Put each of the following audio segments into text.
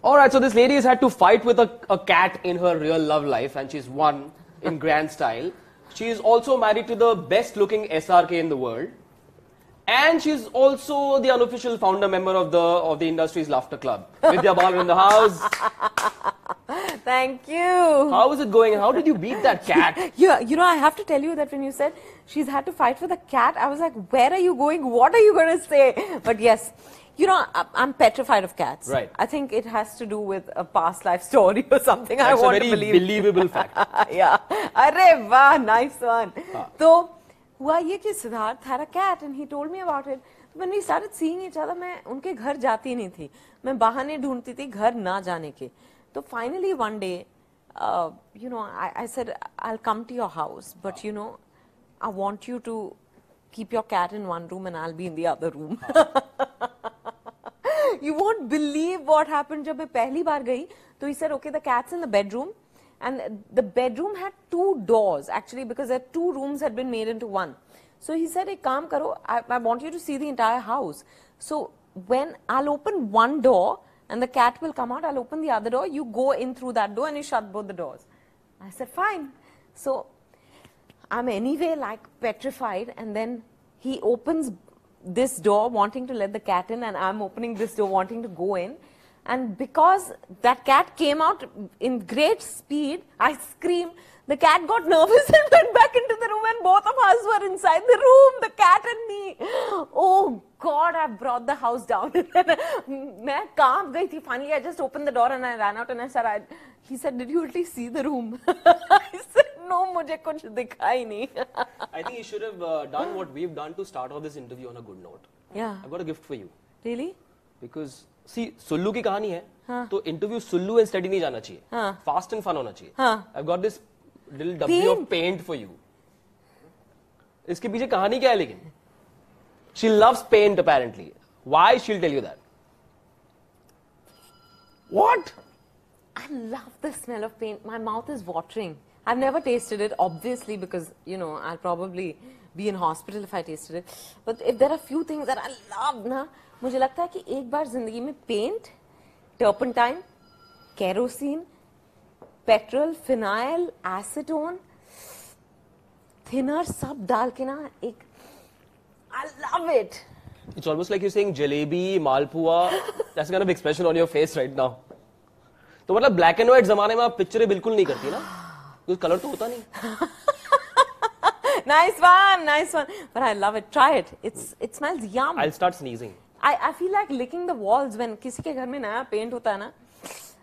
All right, so this lady has had to fight with a cat in her real love life, and she's won in grand style. She is also married to the best-looking SRK in the world, and she's also the unofficial founder member of the industry's laughter club. Vidya Balan in the house. Thank you. How is it going? How did you beat that cat? Yeah, you know, I have to tell you that when you said she's had to fight with a cat, I was like, where are you going? What are you going to say? But yes, you know, I'm petrified of cats. Right. I think it has to do with a past life story or something. That's I want to very believe. believable fact. Yeah. Arre wow, nice one. So, हुआ ये कि Siddharth had a cat and he told me about it. When we started seeing each other, मैं उनके घर जाती नहीं थी. मैं बहाने ढूंढती थी घर ना जाने के. So finally one day, you know, I said, I'll come to your house, but you know, I want you to keep your cat in one room and I'll be in the other room. You won't believe what happened. जब मैं पहली बार गई, तो he said, okay, the cat's in the bedroom. And the bedroom had 2 doors, actually, because the 2 rooms had been made into one. So he said, ek kaam karo, I want you to see the entire house. So when I'll open one door and the cat will come out, I'll open the other door, you go in through that door and you shut both the doors. I said, fine. So I'm anyway like petrified, and then he opens this door wanting to let the cat in, and I'm opening this door wanting to go in. And because that cat came out in great speed, I screamed. The cat got nervous and went back into the room, and both of us were inside the room, the cat and me. Oh God, I brought the house down. मैं कांप गई थी. Finally, I just opened the door and I ran out and I said, he said, did you at least see the room? I said, no, मुझे कुछ दिखा ही नहीं. I think you should have done what we've done to start off this interview on a good note. Yeah. I've got a gift for you. Really? Because see, Sulu की कहानी है, तो interview Sulu and study नहीं जाना चाहिए, fast and fun होना चाहिए. I've got this little डब्बी of paint for you. इसके पीछे कहानी क्या है लेकिन? She loves paint apparently. Why? She'll tell you that. What? I love the smell of paint. My mouth is watering. I've never tasted it, obviously, because, you know, I'll probably be in hospital if I tasted it. But if there are few things that I love, ना, मुझे लगता है कि एक बार जिंदगी में paint, turpentine, kerosene, petrol, phenyl, acetone, thinner सब डाल के ना एक, I love it. It's almost like you're saying jalebi, malpua. That's the kind of expression on your face right now. तो मतलब ब्लैक एंड व्हाइट जमाने में आप पिक्चरें बिल्कुल नहीं करती ना, कुछ कलर तो होता नहीं. Nice one, nice one. But I love it. Try it. It smells yum. I'll start sneezing. I feel like licking the walls when किसी के घर में नया पेंट होता है ना.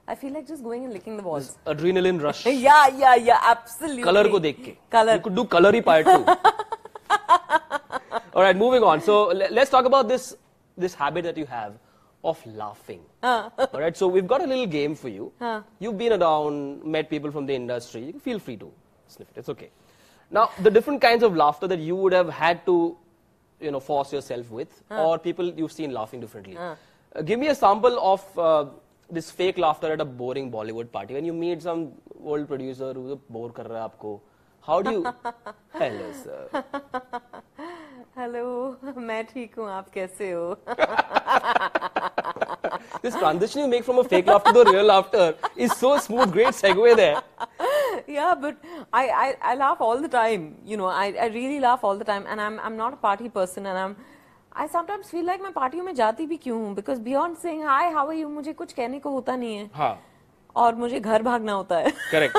I feel like just going and licking the walls. Adrenaline rush. Yeah, absolutely. Color को देख के. Color. You could do colory part too. All right, moving on. So let's talk about this habit that you have of laughing. All right, so we've got a little game for you. You've been around, met people from the industry. You can feel free to sniff it. It's okay. Now, the different kinds of laughter that you would have had to, you know, force yourself with, or people you've seen laughing differently. Give me a sample of this fake laughter at a boring Bollywood party when you meet some old producer who's bore kar raha hai aapko. How do you? Hello, sir. Hello, मैं ठीक हूँ, आप कैसे हो? This transition you make from a fake laughter to the real laughter is so smooth. Great segue there. Yeah, but I laugh all the time. You know, I really laugh all the time, and I'm not a party person, and I sometimes feel like मैं पार्टियों में जाती भी क्यों हूँ, because beyond saying hi, how are you, मुझे कुछ कहने को होता नहीं है. हाँ. और मुझे घर भागना होता है. Correct.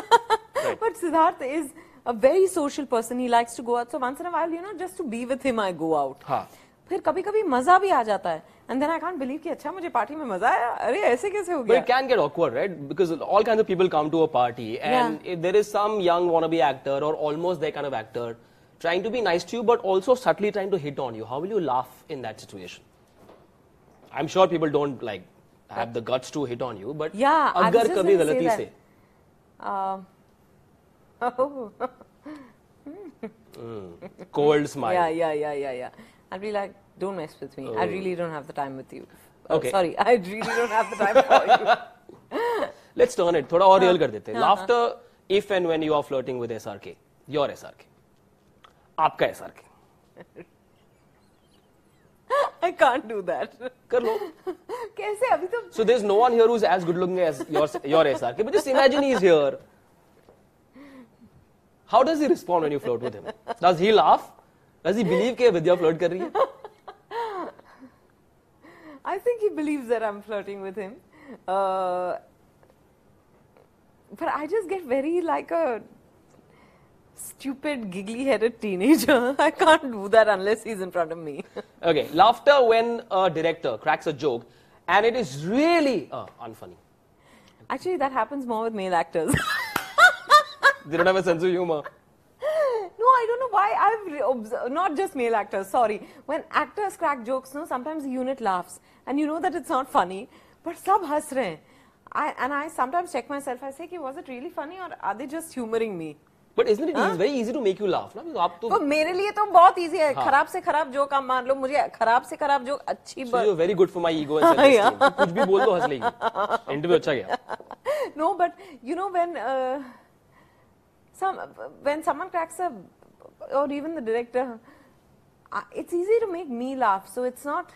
Right. But Siddharth is a very social person. He likes to go out. So once in a while, you know, just to be with him, I go out. हाँ. फिर कभी-कभी मजा भी आ जाता है. And then I can't believe कि अच्छा मुझे पार्टी में मजा आया. अरे ऐसे कैसे हो गया? But it can get awkward, right? Because all kinds of people come to a party, and if there is some young wannabe actor or almost their kind of actor trying to be nice to you, but also subtly trying to hit on you, how will you laugh in that situation? I'm sure people don't like have the guts to hit on you, but yeah, अगर कभी गलती से cold smile. Yeah. I'll be like, don't mess with me. I really don't have the time with you. Okay. Sorry, I really don't have the time for you. Let's turn it. थोड़ा और real कर देते हैं. Laughter if and when you are flirting with SRK. Your SRK. आपका SRK. I can't do that. कर लो. कैसे अभी तो? So there's no one here who's as good looking as your SRK. But just imagine he's here. How does he respond when you flirt with him? Does he laugh? Does he believe कि विद्या flirt कर रही है? I think he believes that I'm flirting with him. But I just get very like a stupid, giggly-headed teenager. I can't do that unless he's in front of me. Okay, laughter when a director cracks a joke and it is really unfunny. Actually, that happens more with male actors. They don't have a sense of humor. No, I don't know why. I've not just male actors, sorry. When actors crack jokes, no, sometimes the unit laughs. And you know that it's not funny. But sab has rahe hain. I sometimes check myself. I say, was it really funny or are they just humoring me? But isn't it very easy to make you laugh? ना? आप तो मेरे लिए तो बहुत easy है. खराब से खराब जोक आप मान लो. मुझे खराब से खराब जोक अच्छी So you're very good for my ego and self-esteem. कुछ भी बोल दो हंस लेगी. Interview अच्छा गया. No, but you know when someone cracks a, or even the director, it's easy to make me laugh. So it's not.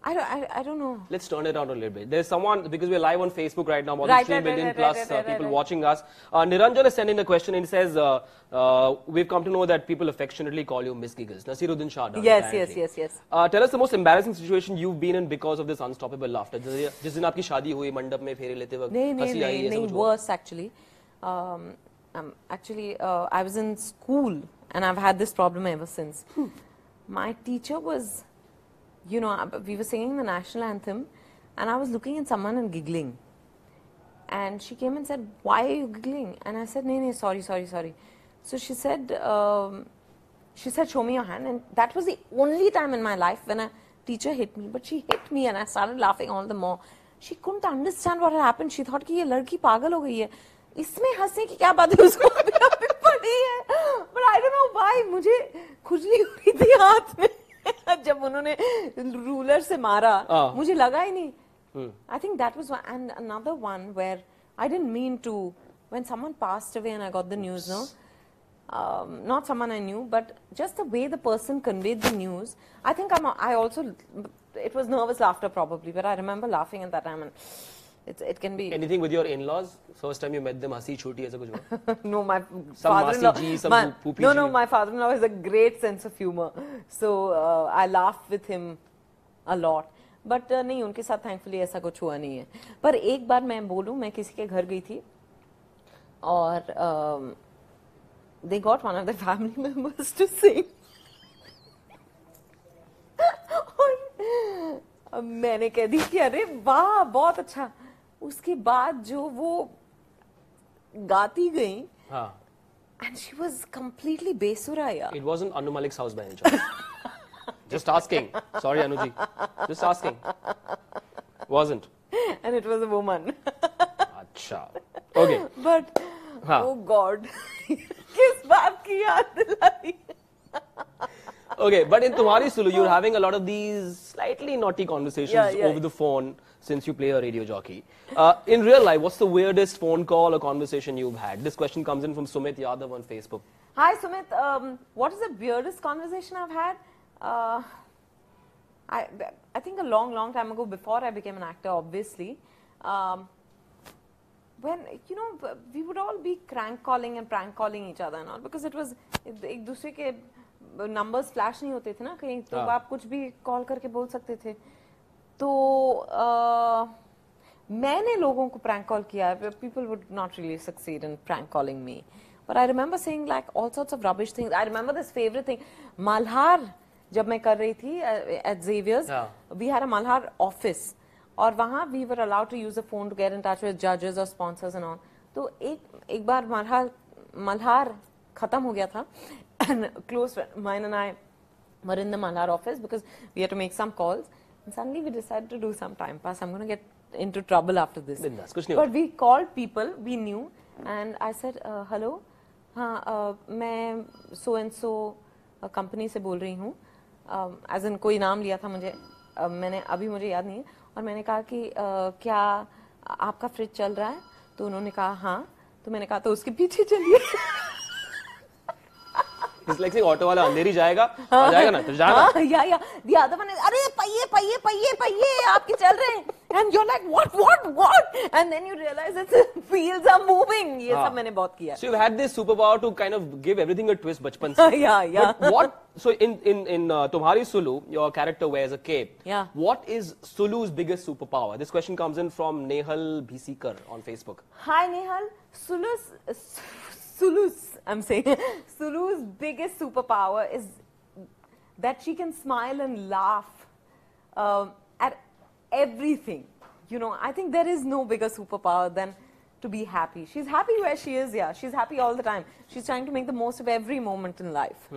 I don't know. Let's turn it around a little bit. There's someone, because we're live on Facebook right now, more than 3 million plus people watching us. Niranjan is sending a question and he says, we've come to know that people affectionately call you Miss Giggles. Nasiruddin Shah does. Yes. Tell us the most embarrassing situation you've been in because of this unstoppable laughter. जिस दिन आपकी शादी हुई मंडप में फेरे लेते वक्त हंसी आई ऐसा कुछ हुआ? Worse actually. I was in school and I've had this problem ever since. My teacher was, we were singing the national anthem and I was looking at someone and giggling. And she came and said, why are you giggling? And I said, no, sorry. So she said, show me your hand. And that was the only time in my life when a teacher hit me. But she hit me and I started laughing all the more. She couldn't understand what had happened. She thought कि ये लड़की पागल हो गई है. इसमें हंसने की क्या बात है, उसको अभी पड़ी है. But I don't know why मुझे खुजली हो रही थी हाथ में. जब उन्होंने रूलर से मारा मुझे लगा ही नहीं. I think that was one. And another one where I didn't mean to, when someone passed away and I got the news, not someone I knew, but just the way the person conveyed the news. I think I also, it was nervous laughter probably, but I remember laughing at that time. And it can be anything with your in-laws. First time you met them, hasi choti ऐसा कुछ हुआ? No, my some father-in-law. Masi ji, some No, my father-in-law has a great sense of humor, so I laughed with him a lot. But नहीं, उनके साथ thankfully ऐसा कुछ हुआ नहीं है. पर एक बार मैं बोलूं, मैं किसी के घर गई थी और they got one of the family members to sing. और मैंने कह दी कि अरे वाह बहुत अच्छा. उसके बाद जो वो गाती गई, and she was completely बेसुरा यार. It wasn't Anu Malik's house by any chance. Just asking. Sorry, Anuji. Just asking. Wasn't. And it was a woman. Acha. Okay. But oh God, किस बात की याद दिलाई? Okay, but in Tumhari Sulu, you're having a lot of these slightly naughty conversations over the phone since you play a radio jockey. In real life, what's the weirdest phone call or conversation you've had? This question comes in from Sumit Yadav on Facebook. Hi Sumit, what is the weirdest conversation I've had? I think a long time ago, before I became an actor, obviously, when, we would all be crank calling and prank calling each other and all, because it was, एक दूसरे के numbers flash नहीं होते थे ना कहीं, तो आप कुछ भी call करके बोल सकते थे. तो मैंने लोगों को prank call किया है. People would not really succeed in prank calling me. But I remember saying like all sorts of rubbish things. I remember this favorite thing. Malhar, जब मैं कर रही थी at Xavier's, we had a Malhar office. और वहाँ we were allowed to use the phone to get in touch with judges or sponsors and all. तो एक बार Malhar खत्म हो गया था. And close friend, mine and I were in the Malhar office because we had to make some calls. And suddenly we decided to do some time pass. I'm going to get into trouble after this. But we called people we knew and I said, hello, मैं so and so company से बोल रही हूँ. As in कोई नाम लिया था मुझे, मैंने अभी मुझे याद नहीं है. और मैंने कहा कि क्या आपका फ्रिज चल रहा है? तो उन्होंने कहा हाँ. तो मैंने कहा तो उसके पीछे चलिए. It's like saying auto वाला अंधेरी जाएगा, आ जाएगा ना तो जाना. Yeah. The other one is, अरे पहिए आपके चल रहे हैं. And you're like, what? And then you realize that the wheels are moving. ये सब मैंने बहुत किया. So you've had this superpower to kind of give everything a twist बचपन से. Yeah. But what? So in Tumhari Sulu, your character wears a cape. Yeah. What is Sulu's biggest superpower? This question comes in from Nehal Bhisikar on Facebook. Hi Nehal. Sulu's biggest superpower is that she can smile and laugh at everything. You know, I think there is no bigger superpower than to be happy. She's happy where she is, yeah. She's happy all the time. She's trying to make the most of every moment in life.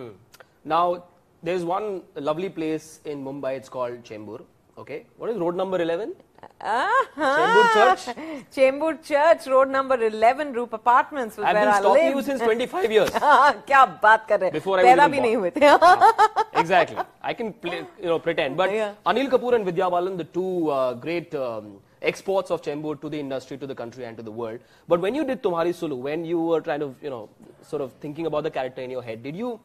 Now, there's one lovely place in Mumbai, it's called Chembur. Okay, what is road number 11? Chembur Church? Chembur Church, road number 11, Roop Apartments, I've where been I stalking live. you since 25 years. क्या बात कर रहे हैं? Before I पैदा was भी even नहीं हुए थे. Exactly. I can pretend. But Anil Kapoor and Vidya Balan, the two great exports of Chembur to the industry, to the country and to the world. But when you did Tumhari Sulu, when you were trying to, sort of thinking about the character in your head, did you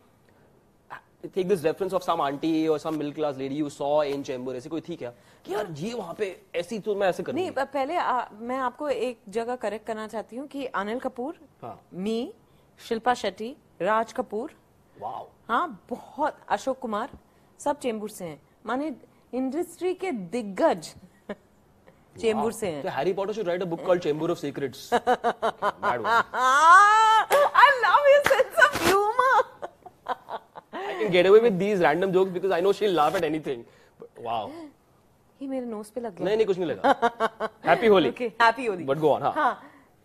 take this reference of some auntie or some middle class lady you saw in Chembur? ऐसी कोई थी क्या? कि यार ये वहाँ पे ऐसी तो मैं ऐसे करूँगी. नहीं, पहले मैं आपको एक जगह करेक्ट करना चाहती हूँ कि अनिल कपूर, मी, शिल्पा शेट्टी, राज कपूर, हाँ बहुत, अशोक कुमार, सब चेंबूर से हैं. माने इंडस्ट्री के दिग्गज चेंबूर से हैं. Harry Potter should write a book called Chamber of Secrets. Bad one. I love your sense of humor. I can get away with these random jokes because I know she'll laugh at anything. But, wow. ये मेरे knows पे लग गया. नहीं कुछ नहीं लगा. Happy Holi. Okay, happy Holi. But go on. हाँ.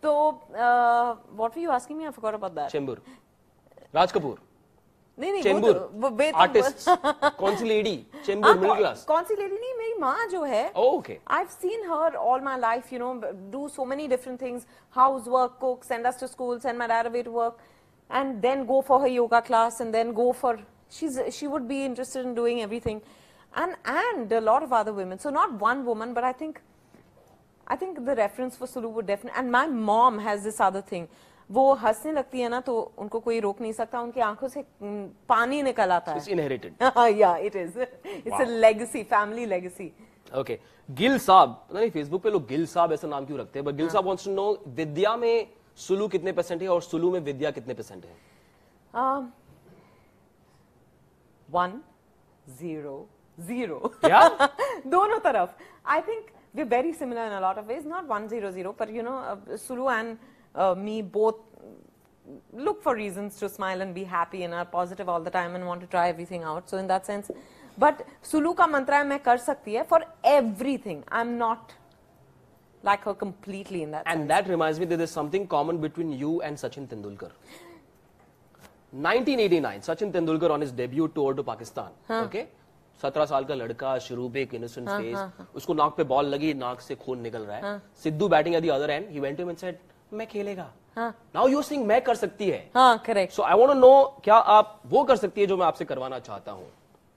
तो what were you asking me? I forgot about that. Chembur. Raj Kapoor. नहीं Chembur. Artists. कौन सी lady? Chembur middle class. कौन सी lady नहीं, मेरी माँ जो है. Oh, okay. I've seen her all my life, do so many different things. Housework, cook, send us to school, send my dad away to work, and then go for her yoga class, and then go for. She would be interested in doing everything, and a lot of other women. So not one woman, but I think the reference for Sulu would definitely. And my mom has this other thing. वो हंसने लगती है ना तो उनको कोई रोक नहीं सकता. उनकी आंखों से पानी निकल आता है. It's inherited. Yeah, it is. It's a legacy, family legacy. Okay. Gil साहब, पता नहीं Facebook पे लोग गिल साहब ऐसा नाम क्यों रखते हैं? But Gil साहब wants to know विद्या में सुलू कितने % है और सुलू में विद्या कितने % है? 1, 0, 0. Yeah? दोनों तरफ. I think we're very similar in a lot of ways. Not 1, 0, 0, but Sulu and me both look for reasons to smile and be happy and are positive all the time and want to try everything out. So in that sense, but Sulu का मंत्रा है मैं कर सकती है for everything. I'm not like her completely in that sense. And that reminds me that there's something common between you and Sachin Tendulkar. 1989, Sachin Tendulkar on his debut tour to Pakistan. Okay? 17 साल का लड़का, शुरू पे एक innocent face, उसको नाक पे ball लगी, नाक से खून निकल रहा है. Sidhu batting at the other end, he went to him and said, मैं खेलेगा. Now you're saying मैं कर सकती है. हाँ, correct. So I want to know, क्या आप वो कर सकती है जो मैं आपसे करवाना चाहता हूँ?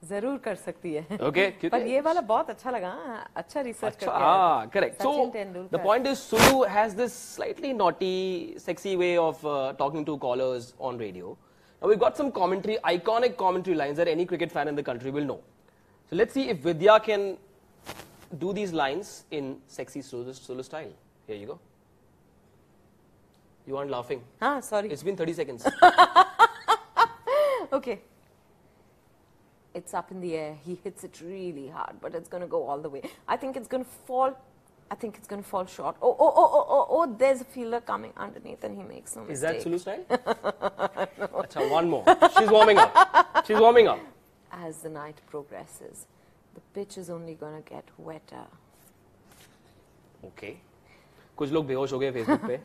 जरूर कर सकती है. Okay. पर ये वाला बहुत अच्छा लगा. अच्छा रिसर्च करके. हाँ, correct. So the point is, Sulu has this slightly naughty, sexy way of talking to callers on radio. Now we've got some commentary, iconic commentary lines that any cricket fan in the country will know. So let's see if Vidya can do these lines in sexy Sulu style. Here you go. You aren't laughing. Sorry. It's been 30 seconds. Okay. It's up in the air. He hits it really hard, but it's going to go all the way. I think it's going to fall. I think it's going to fall short. Oh, there's a fielder coming underneath and he makes no mistake. Is that Sulu style? No. Achha, one more. She's warming up. She's warming up. As the night progresses, the pitch is only going to get wetter. Okay. कुछ लोग बेहोश हो गए Facebook पे.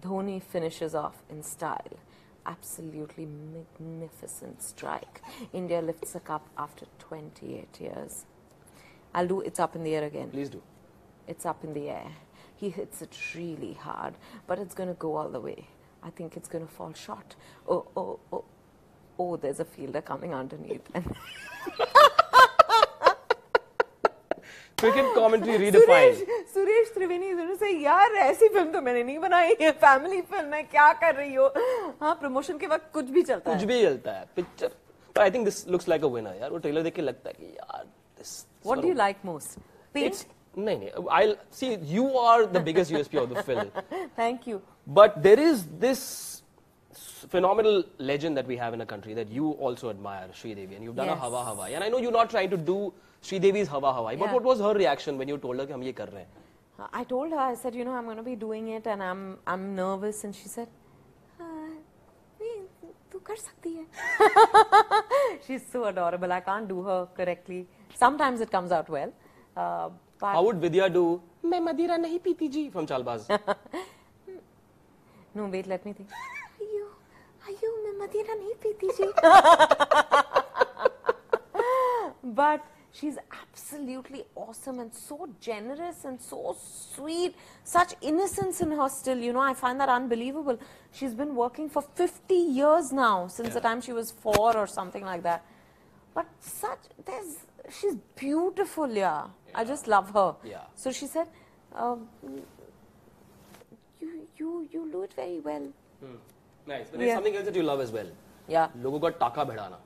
Dhoni finishes off in style. Absolutely magnificent strike. India lifts the cup after 28 years. I'll do It's Up in the Air again. Please do. It's up in the air. He hits it really hard, but it's going to go all the way. I think it's going to fall short. Oh, there's a fielder coming underneath. cricket commentary redefined. Suresh त्रिवेणी से यार ऐसी film तो मैंने नहीं बनाई है, family film है, क्या कर रही हो? हाँ, प्रमोशन के वक्त कुछ भी चलता है. कुछ भी चलता है. Picture. But I think this looks like a winner. यार वो ट्रेलर देख के लगता है कि यार this. What do you like most? Paint? नहीं. I'll see. You are the biggest USP of the film. Thank you. But there is this phenomenal legend that we have in a country that you also admire, Sridevi, and you've done a Hawa Hawai. And I know you're not trying to do Sridevi's Hawa Hawai, but what was her reaction when you told her कि हम ये कर रहे हैं? I told her, I said, you know, I'm going to be doing it, and I'm nervous, and she said, तू कर सकती है. She's so adorable. I can't do her correctly. Sometimes it comes out well. But how would Vidya do? मैं मदिरा नहीं पीती जी from Chalbaz. No, wait, let me think. Ayu, मैं मदिरा नहीं पीती जी. But she's absolutely awesome and so generous and so sweet. Such innocence in her still, you know, I find that unbelievable. She's been working for 50 years now, since the time she was 4 or something like that. But she's beautiful, yeah. I just love her. Yeah. So she said, you do it very well. Nice. But there's something else that you love as well. Yeah. लोगों का टाका भिड़ाना.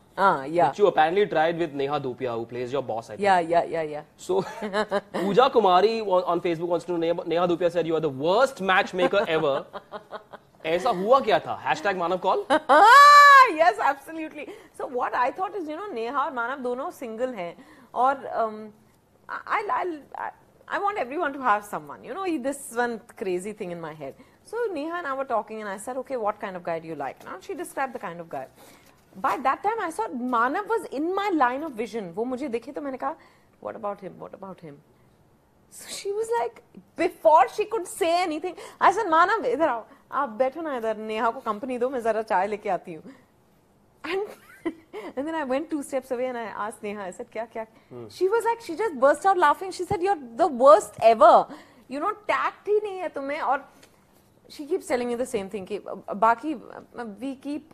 Yeah. Which you apparently tried with Neha Dhupia, who plays your boss, I think. Yeah. So, Pooja Kumari on Facebook wants to know, Neha Dhupia said you are the worst matchmaker ever. ऐसा हुआ क्या था? #Manav call? Yes, absolutely. So what I thought is, you know, Neha और Manav दोनों single हैं, और I want everyone to have someone. You know, this one crazy thing in my head. So Neha and I were talking, and I said, okay, what kind of guy do you like? Now she described the kind of guy. By that time, I saw Manav was in my line of vision. वो मुझे देखे तो मैंने कहा, what about him? What about him? So she was like, before she could say anything, I said, Manav, इधर आओ, आप बैठो ना इधर, नेहा को कंपनी दो, मैं जरा चाय लेके आती हूँ. And then I went 2 steps away and I asked Neha, I said, क्या? She was like, she just burst out laughing. She said, you're the worst ever. You know, tact ही नहीं है तुम्हें. और she keeps telling me the same thing. कि बाकी, we keep,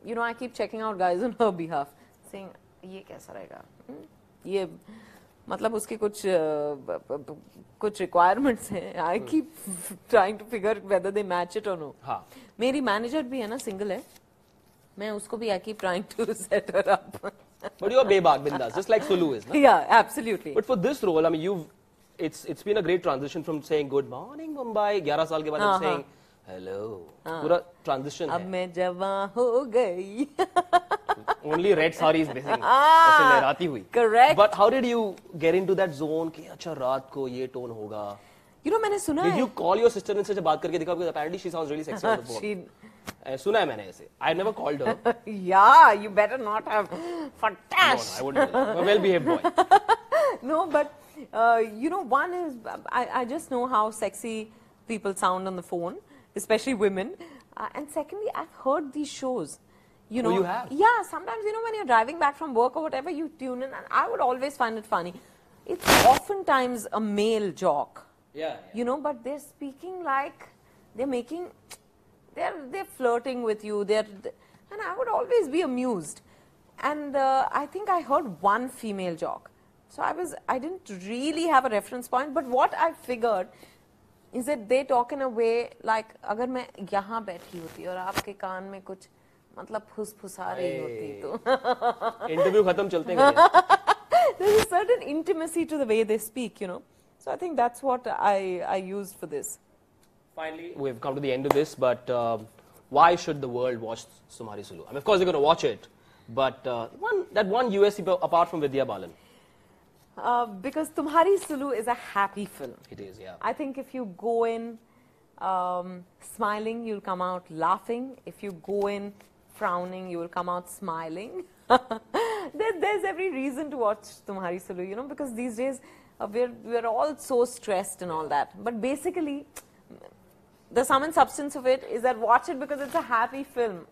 you know, I keep checking out guys on her behalf, saying, ये कैसा रहेगा? ये मतलब उसके कुछ requirements हैं. I keep trying to figure whether they match it or no. हाँ. मेरी manager भी है ना, single है. मैं उसको भी I keep trying to set her up. But you're bebag bindas, just like Sulu is, no? Yeah, absolutely. But for this role, I mean, it's been a great transition from saying good morning Mumbai 11 साल के बाद saying hello. पूरा transition है. अब मैं जवां हो गई. Only red sarees missing. ऐसे लहराती हुई. Correct. But how did you get into that zone कि अच्छा रात को ये tone होगा? You know, मैंने सुना है. Did you call your sister and से बात करके देखा? Because apparently she sounds really sexy on the phone. सुना है मैंने ऐसे. I never called her. Yeah, you better not have. Fantastic. No, I wouldn't. I'm a well-behaved boy. No, but you know, one is I just know how sexy people sound on the phone, especially women. And secondly, I've heard these shows. You know, you have? Yeah, sometimes, you know, when you're driving back from work or whatever, you tune in, and I would always find it funny. It's oftentimes a male jock. Yeah. You know, but they're speaking like they're flirting with you. And I would always be amused. And I think I heard one female jock. So I didn't really have a reference point. But what I figured is that they talk in a way like, अगर मैं यहाँ बैठी होती और आपके कान में कुछ मतलब फुसफुसा रही होती तो. Interview खत्म चलते हैं. There's a certain intimacy to the way they speak, you know. So I think that's what I used for this. Finally, we've come to the end of this, but why should the world watch Tumhari Sulu? I mean, of course, they're going to watch it, but that one USP apart from Vidya Balan. Because Tumhari Sulu is a happy film. It is, yeah. I think if you go in smiling, you'll come out laughing. If you go in frowning, you will come out smiling. There's every reason to watch Tumhari Sulu, you know, because these days we're all so stressed and all that. But basically, the sum and substance of it is that watch it because it's a happy film.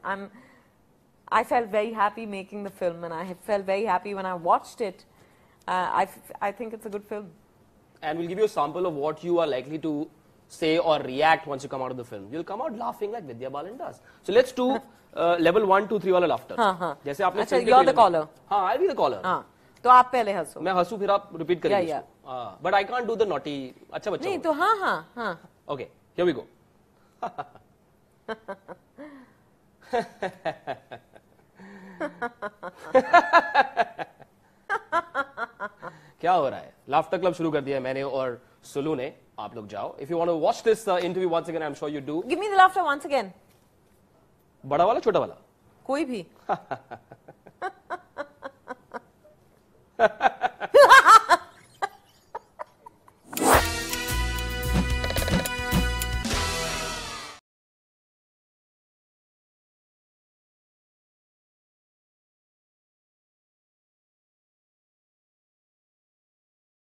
I felt very happy making the film, and I felt very happy when I watched it. I think it's a good film. And we'll give you a sample of what you are likely to say or react once you come out of the film. You'll come out laughing like Vidya Balan does. So let's do level 1, 2, 3 wala laughter. हाँ. जैसे आपने अच्छा, you're the caller. हाँ, I'll be the caller. हाँ. तो आप पहले हंसो, मैं हंसू फिर आप रिपीट करेंगे या। उसको। But I can't do the naughty. अच्छा बच्चा नहीं तो हाँ हाँ हाँ। Okay here we go. क्या हो रहा है? लाफ्टर क्लब शुरू कर दिया है मैंने और सुलू ने। आप लोग जाओ। If you want to watch this interview once again, I am sure you do. Give me the laughter once again. बड़ा वाला कोई भी?